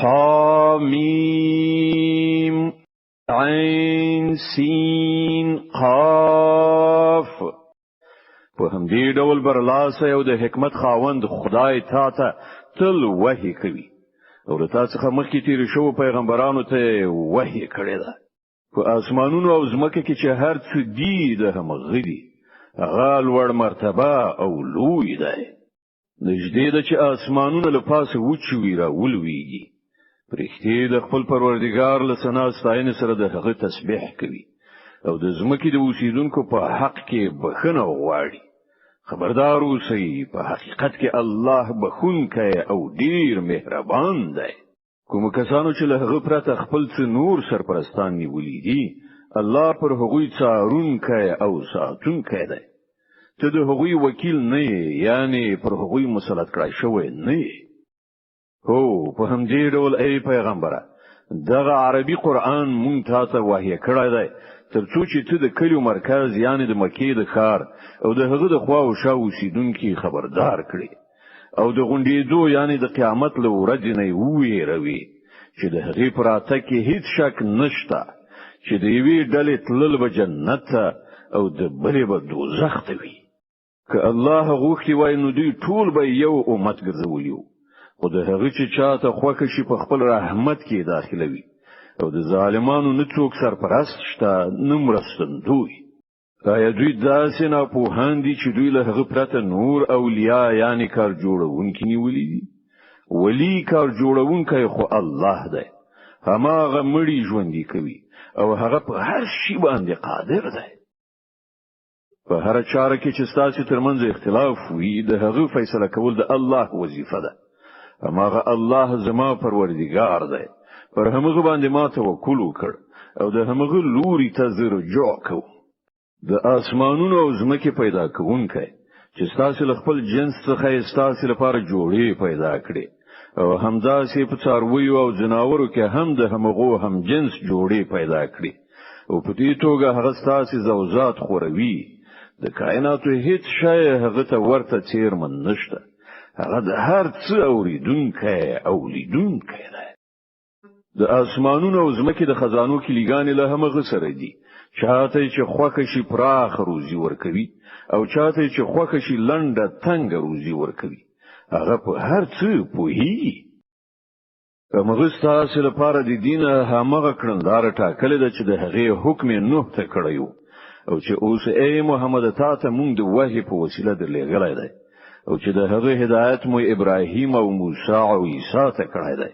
حامیم عین سین قاف. په همدې ډول برلاسه او د حکمت خاوند خدای تا ته تل وحی کوي او له تاسو څخه مخکې تیر شو پیغمبرانو ته وحی کړی ده. په اسمانونو او ځمکه کې چې هر څه دی د همغه دی، هغه لوړ مرتبه او لوی دی. نږدې ده چې اسمانونه له پاسه وچوي را ولویږي. پرښتې د خپل پروردګار له ثنا ستاینې سره د هغه تسبیح کوي او د ځمکې د اوسیدونکو په حق کې بخښنه غواړي. خبردار اوسئ، په حقیقت کې الله بخښونکی او ډیر مهربان دی. کوم کسانو چې له هغه پرته خپل څه نور سرپرستان نیولي دي، الله پر هغوی څارونکی او ساتونکی دی. ته د هغوی وکیل نه یې، یعنی پر هغوی مسلط کړای شوی نه یې. هو په همدې ډول ای پیغمبره، دغه عربي قرآن مونږ تاسو وحی کړی دی ترڅو چې ته د کلیو مرکز یعنی د مکې د ښار او د هغه د خوا او شا اوسیدونکي خبردار کړي او د غونډېدو یعنی د قیامت له ورځې نه وویروي چې د هغې پر اته کې هیڅ شک نشته چې د یوې ډلې تلل به جنت ته او د بلې به دوزخ ته وي. که الله غوښتي وای نو دوی ټول به یو امت ګرځولي وو، خو د هغه چې چاته خوښه شي په خپل رحمت کې داخلوي او د ظالمانو نه څوک سرپرست شته نه مرستندوی. آیا دوی داسې نه پوهان دي چې دوی له هغه پرته نور اولیاء یعنی کار جوړونکي نیولي دي؟ ولی کار جوړونکی خو الله دی، هماغه مړي ژوندي کوي او هغه په هر شي باندې قادر دی. په هر چاره کې چې ستاسو ترمنځ اختلاف وي د هغه فیصله کول د الله وظیفه ده. هماغه الله زما پروردګار دی، پر همغه باندې ما توکل وکړ او د همغه لوري ته زه رجوع کوم. د اسمانونو او ځمکې پیدا کوونکی چې ستاسو له خپل جنس څخه ستاسو لپاره جوړې پیدا کړي او همداسې په څارویو او جناورو کې هم د همغو هم جنس جوړې پیدا کړي او په دې توګه هغه ستاسو زوجات خوروي. د کائناتو هیڅ شی هغه ته ورته څیرمن نشته. هغه د هر څه اوریدونکی او لیدونکی دی. د اسمانونو او ځمکې د خزانو کلیګانې له همغه سره دي. چاته چې خوښه شي پراخ روزي ورکوي او چاته چې خوښه شي لنډه تنګ روزي ورکوي. هغه په هر څه پوهیږي. همغه ستاسو لپاره د دین همغه کړندار ټاکلې ده چې د هغې حکم نوح ته کړیو او چې اوس ای محمد تاسو مونږ د وحی په وسیله درلېږلی دی او چې د هغه هدایت مو ابراهیم او موسی او عیسی ته کړی دی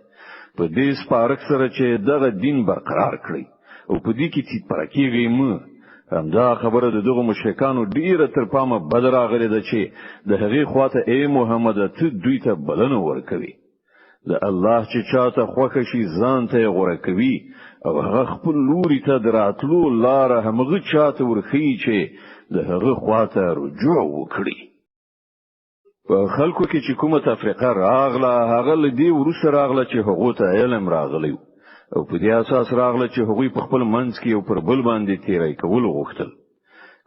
په دې سپارښت سره چې دغه دین برقرار کړی او په دې کې چې پرکیږي مو همدا خبره د دغه مشرکانو ډیره تر پامه بدر راغلی ده چې د هغې خواته ای محمد ته دوی ته بلنه ورکوي. د الله چې چاته خوښه شي ځان ته غوړه کوي او هغه خپل لوري ته دراتلو لار همغه چاته ورخی چې د هغه خواته رجوع وکړي. په خلکو کې چې کومه تفریقه راغله هغه لدی ورسره راغله چې هغه ته علم راغلی او په دې اساس راغله چې هغوی په خپل منځ کې یو پر بل باندې تیری کول غوښتل.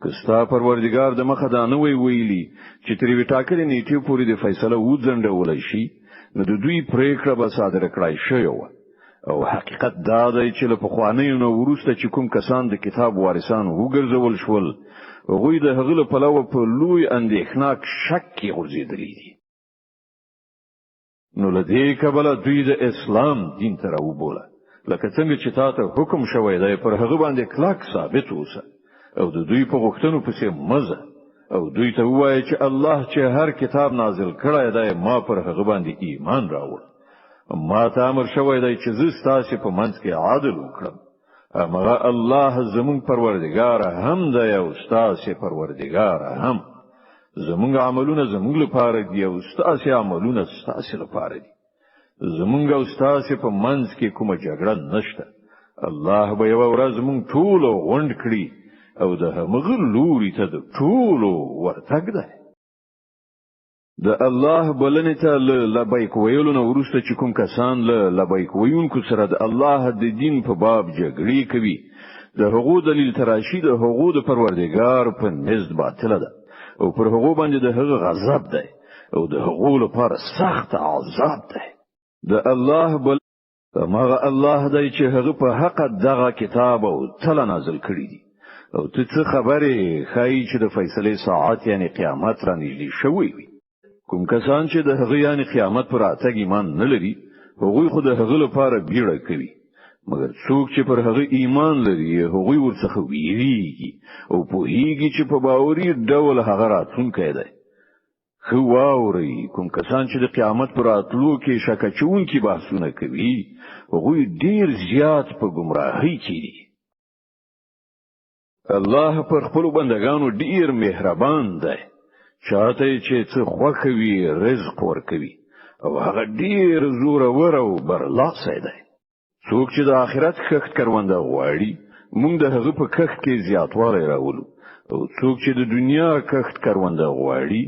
کستا پروردګار د مخه دا نه ویلي چې تر وی ټاکلې نیټه پورې د فیصله وځنډول شي نو د دوی پریکړه به صادره کړای شي او حقیقت دا دی چې له پخوانیو نو وروسته چې کوم کسان د کتاب وارثان وګرځول شول هغوی د هغه له پلوه په لوی اندېښناک شک کې غورځېدلي دي. نو له دې کبله دوی د اسلام دین ته راوبوله لکه څنګه چې تاسو حکم شوی دی پر هغه باندې کلک ثابت اوسه او د دوی په غوښتنو پسې مزه او دوی ته وایي چې الله چې هر کتاب نازل کړی دی ما پر هغه باندې ایمان راوړ. ما ته امر شوی دی چې زه ستاسو په منځ کې عادل وکړم. هغه الله زمون پروردګار هم دی او ستاسو پروردګار هم. زمونږ عملونه زمونږ لپاره دي او ستاسو عملونه ستاسو لپاره دي. زمونږ او ستاسو په منځ کې کومه جګړه نشته. الله به یو ورځ مونږ ټول غونډ کړي او د هغه لوري ته د ټولو ورتګ ده. د الله بلنې ته لبیک ویلو نو وروسته چې کوم کسان لبیک ویونکو سره د الله د دین په باب جګړې کوي د هغو دلیل تراشي د هغو د پروردګار په نزد باطله ده او پر هغو باندې د هغه غضب ده او د هغو لپاره سخت عذاب ده. د الله ماغه الله دی چې هغه په حق دغه کتاب او تل نازل کړی دی او ته څه خبرې خای چې د فیصله ساعت یعنی قیامت را نږدې شوی وي کوم کسان چې د هغه یعنی قیامت پر اتګ ایمان نه لري هغه خو د هغه لپاره بیړه کوي مګر څوک چې پر هغه ایمان لري هغه ورڅخه ویریږي او په هیږي چې په باوري ډول هغه راتونکی دی خو واوري کوم کسان چې د قیامت پر اتلو کې شک چونکي بحثونه کوي هغه ډیر زیات په گمراهۍ کې دي الله پر خپل بندگانو ډیر مهربان دی چاته چې څه خوښوي رزق ورکوي او هغه ډیر زور او برلاسی دی څوک چې د آخرت کښت کرونده غواړي موږ د هغه په کښت کې زیاتوالی راولو او څوک چې د دنیا کښت کرونده غواړي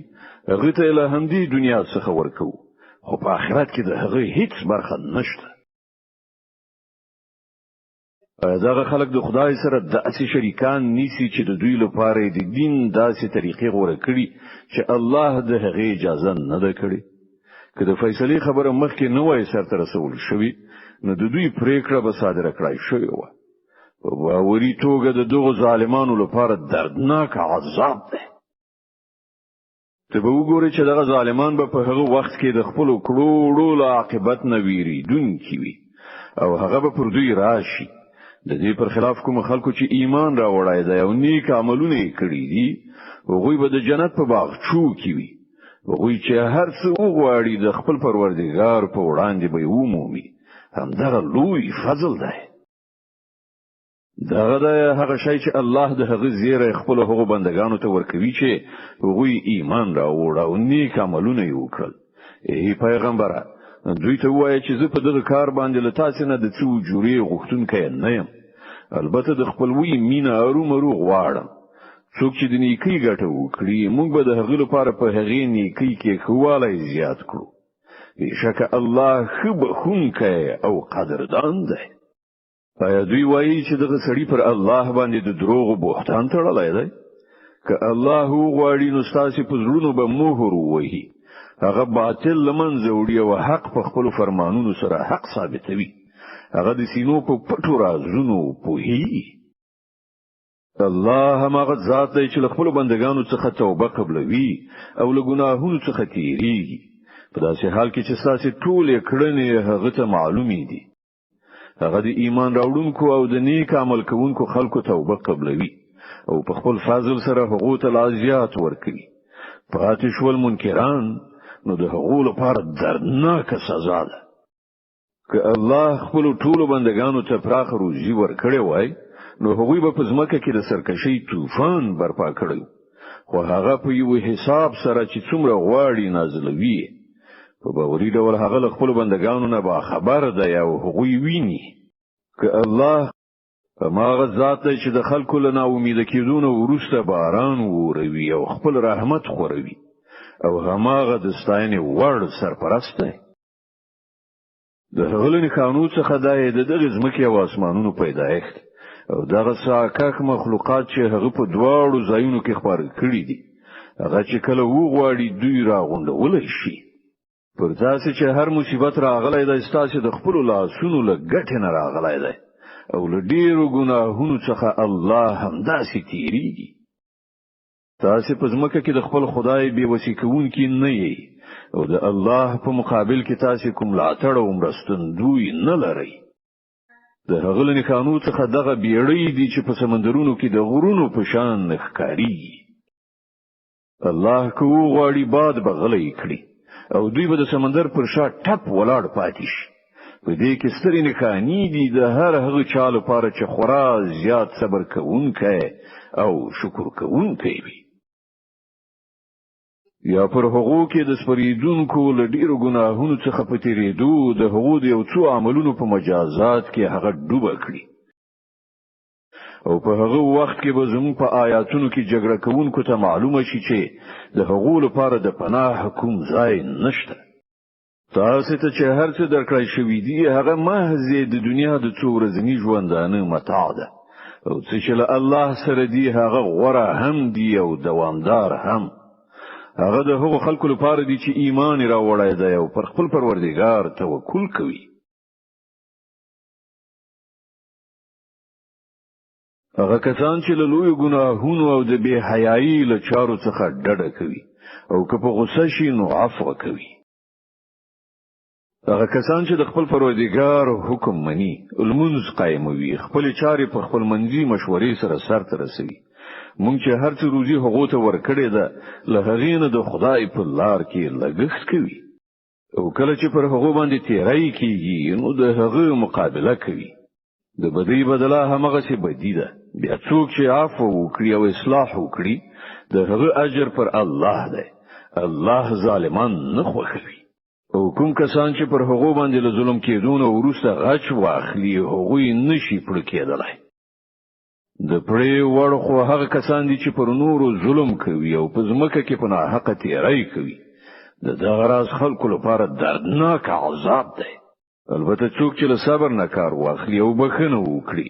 هغه ته له همدې دنیا څخه ورکو خو په آخرت کې د هغه هیڅ برخه نشته دغه خلک د خدای سره داسې شریکان نیسي چې د دوی لپاره د دین داسې طریقې غوړه کړي چې الله د هغه اجازه نه ده کړې که د فیصله خبره مخکې نه وای سرته رسول شوی نو د دوی پریکړه به صادره کړای شوی و په باوري توګه د دغو ظالمانو لپاره دردناک عذاب ده ته به وګورې چې دغه ظالمان به په هغه وخت کې د خپل کړوړو له عاقبت نه ویریدونکي وي او هغه به پر دوی راشي د دې پر خلاف کوم خلکو چې ایمان راوړای دی او نیک عملونه کړی دي هغوی به د جنت په باغچو کې وي هغوی چې هر څه وغواړي د خپل پروردګار په وړاندې به ومومي همدغه لوی فضل دی دغه هغه شی چې الله د هغه زیره خپل هغو بندگانو ته ورکوي چې هغوی ایمان راوړ او نیک عملونه وکړل ای پیغمبره دوی ته وایي چې زه په دغه کار باندې له تاسو نه د څو جوړې غوښتونکی نه یم البته د خپلوي مینا ارومرو غواړم څوک چې د نیکی ګټه وکړي موږ به د هغه لپاره په هغه نیکی کې خواله زیات کړو بشک الله خبخونکی او قدردان دی آیا دوی وایي چې دغه سړی پر الله باندې د دروغ بوختان تړلی دی که الله غواړي نو ستاسو په زړونو به مهر ووهي هغه باطل لمنځه وړي او حق په خپل فرمانونو سره حق ثابتوي هغه د سینو په پټو رازونو پوهیږي الله هغه ذات دی چې خپل بندگانو څخه توبه قبلوي او له ګناهونو څخه تیریږي په داسې حال کې چې تاسو ټول کړنې هغه ته معلومې دي هغه د ایمان راوړونکو او د نیک عمل کوونکو خلکو توبه قبلوي او په خپل فضل سره هغه ته لازیات ورکوي پاتې شول منکران نو د هغو لپاره دردناک سزا ده که الله خپل ټول بندگانو ته پراخ روزي ورکړي وای نو هغوی به په ځمکه کې د سرکشي طوفان برپا کړي خو هغه په یو حساب سره چې څومره غواړي نازلوي په باوري ډول هغه خپل بندگانو نه با خبر ده او هغوی ویني که الله ماغه ذات چې د خلکو له ناامید کېدون وروسته باران وروي او خپل رحمت خوروي او هماغه د ستاینې وړ سرپرست دی د هغلنې قانون څخه دغه ځمکې او اسمانونو پیدایښت او دغه ساکک مخلوقات چې هغه په دواړو ځایونو کې خبر کړی دي هغه چې کله وغواړي دوی راغونډول شي پر تاسو چې هر مصیبت راغلی دی تاسو د خپل لاسونو له ګټې نه راغلی دی او له ډیرو ګناهونو څخه الله همداسې تیریږي تاسو په ځمکه کې د خپل خدای بې وسی کوونکی نه یې او د الله په مقابل کې تاسو کوم لاتړ او مرستندوی نه لرئ د هغه لنی قانون څخه دغه بیړۍ دي چې په سمندرونو کې د غرونو په شان ښکاریږي الله کو غواړي باد بغلې کړي او دوی به د سمندر پر شا ټپ ولاړ پاتې شي په دې کې سترې نښانې دي د هر هغه چا لپاره چې خورا زیات صبر کوونکی او شکر کوونکی وي یا پر هغو کې د سپریدونکو له ډیرو ګناهونو څخه په تیریدو د هغو د یو څو عملونو په مجازات کې هغه ډوبه کړي او په هغه وخت کې به زموږ په آیاتونو کې جګړه کوونکو ته معلومه شي چې د هغو لپاره د پناه کوم ځای نشته تاسو ته چې هر څه درکړای شوی دی هغه محض د دنیا د څو ورځنی ژوندانه متاع ده او چې له الله سره دی هغه غوړه هم دی او دوامدار هم هغه د هغو خلکو لپاره دی چې ایمان راوړی دی او پر خپل پروردګار توکل کوي هغه کسان چې له لوی ګناهونو او د بے حیايي له چارو څخه ډډه کوي او که په غوسه شي نو عفو کوي. هغه کسان چې د خپل پروردګار حکم مني، لمونځ قائموي، خپل چارې په خپل منځي مشورې سره سرته رسوي. مونږ چې هر څه روزي هغه ته ورکړې ده، له هغې نه د خدای په لار کې لګښت کوي. او کله چې پر هغه باندې تیرای کیږي نو د هغه مقابله کوي. د بدی بدله همغه څه بدی ده. بیا څوک چې عفو وکړي او اصلاح وکړي د هغه اجر پر الله ده. الله ظالمان نه خوښوي. او کوم کسان چې پر هغه باندې له ظلم کېدون او وروسته غچ واخلي هغه نشي پړ کېدلای. د پړې وړ خو هغه کسان دي چې پر نورو ظلم کوي او په ځمکه کې په ناحقه تیرای کوي. دغه راز خلکو لپاره دردناک عذاب دی. البته څوک چې له صبر نه کار واخلي او بخښنه وکړي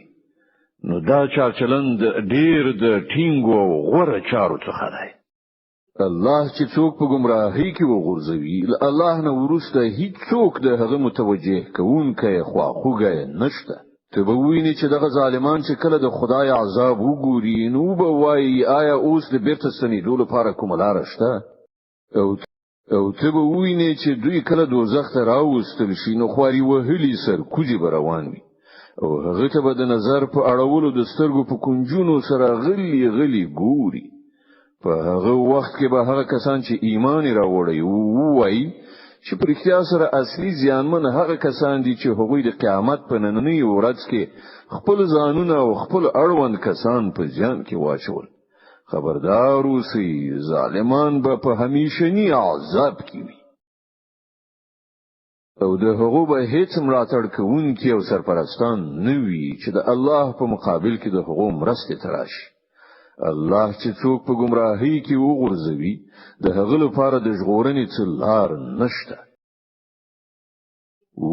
نو دا چلند ډیر د ټینګو او غوره چارو څخه دی. الله چې څوک په گمراهۍ کې وغورځوي الله نه ورسته هیڅ څوک د هغه متوجه کوونکی خواخوږی نشته. ته به ویني چې دغه ظالمان چې کله د خدای عذاب وګوري نو به وایي آیا اوس د بیرته ستنېدو لپاره کومه لار شته؟ او ته به ویني چې دوی کله دوزخ ته راوستل شي نو خواري وهلي سر کوجی روان وي او هغه ته به د نظر په اړولو د سترګو په کنجونو سره غلي ګوري. په هغه وخت کې به هغه کسان چې ایمان راوړي وایي چې پر اختیا سره اصلي زیانمن هغه کسان دي چې هغوی د قیامت په نننۍ ورځ کې خپل ځانونه او خپل اړوند کسان په ځان کې واچول. خبردار اوسئ، ظالمان به په همیشنی عذاب کې وي او د هغو به هیڅ ملاتړ کوونکي او سرپرستان نه وي چې د الله په مقابل کې د هغو مرستې تراشي. الله چې څوک په گمراهۍ کې وغورځوي د هغه لپاره د ژغورنې څه لار نشته.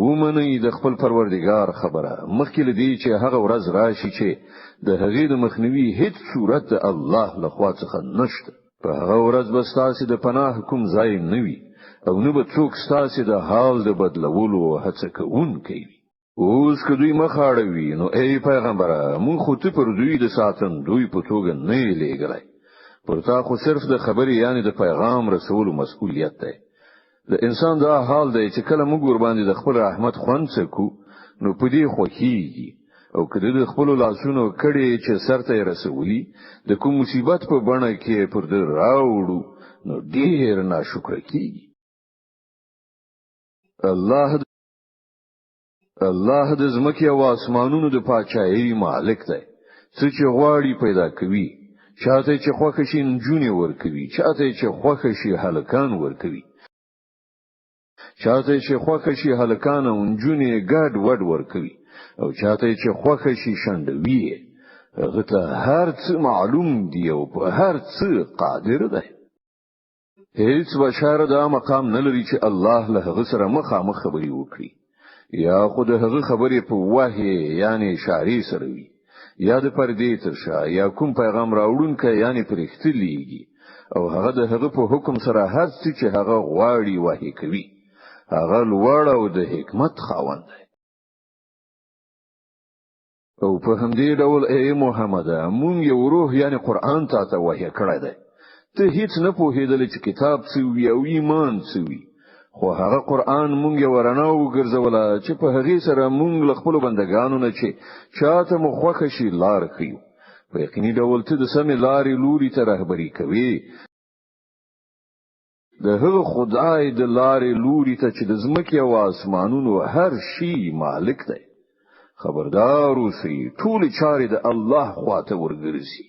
ومني د خپل پروردګار خبره مخکې لدی چې هغه ورځ راشي چې د هغې د مخنیوي هیڅ صورت د الله لخوا څخه نشته. په هغه ورځ به ستاسو د پناه کوم ځای نه وي او نه به څوک ستاسو د حال د بدلولو هڅه کوونکی وي. اوس که دوی مخاړوي نو ای پیغمبره مونږ خو ته پر دوی د ساتن دوی په توګه نه لېږلای. پر تا خو صرف د خبرې یعنی د پیغام رسولو مسؤلیت دی. د انسان دا حال دی چې کله موږ ور باندې د خپل رحمت خوند څکو نو په دې خوښیږي او کله د خپل لاسونو کړي چې سرته رسولي د کوم مصیبت په بڼه کې پر دې راوړو نو ډیر ناشکر کیږي. الله د زمکه او اسمانونو د پاچایي مالک دی. څه چې غواړي پیدا کوي، چاته چې خوښ شي نجونې ورکوي، چاته چې خوښ شي هلکان ورکوي، چاته چې خوښ شي هلکان او نجونې ګډ وډ ورکوي او چاته چې خوښ شي شندوي. هغه ته هر څه معلوم دی او په هر څه قادر دی. هیڅ بشر دا مقام نه لري چې الله له هغه سره مخامخ خبري وکړي یا خود هغه خبرې په وحی یعنی اشاری سره وي یا د پردې تر شا یا کوم پیغام راوړونکی یعنی پرختلیږي او هغه د هغه په حکم سره هر څه چې هغه غواړي وحی کوي. هغه لوړ او د حکمت خاوند دی. او په همدې ډول ای محمد مونږ یو روح یعنی قرآن ته وحی کړی دی. ته هیڅ نه پوهېدل چې کتاب څه وي او ایمان څه وي، خو هغه قرآن مونږ ورنه وګرځوله چې په هغه سره مونږ له خپل بندگانو نه چې چاته مو خوښ شي لار خيو. په یقیني ډول ته د سمې لارې لوري ته رهبري کوي. د هغه خدای د لارې لوري ته چې د زمکه او اسمانونو هر شي مالک دی. خبردار اوسئ، ټول چارې د الله خواته ورګرځي.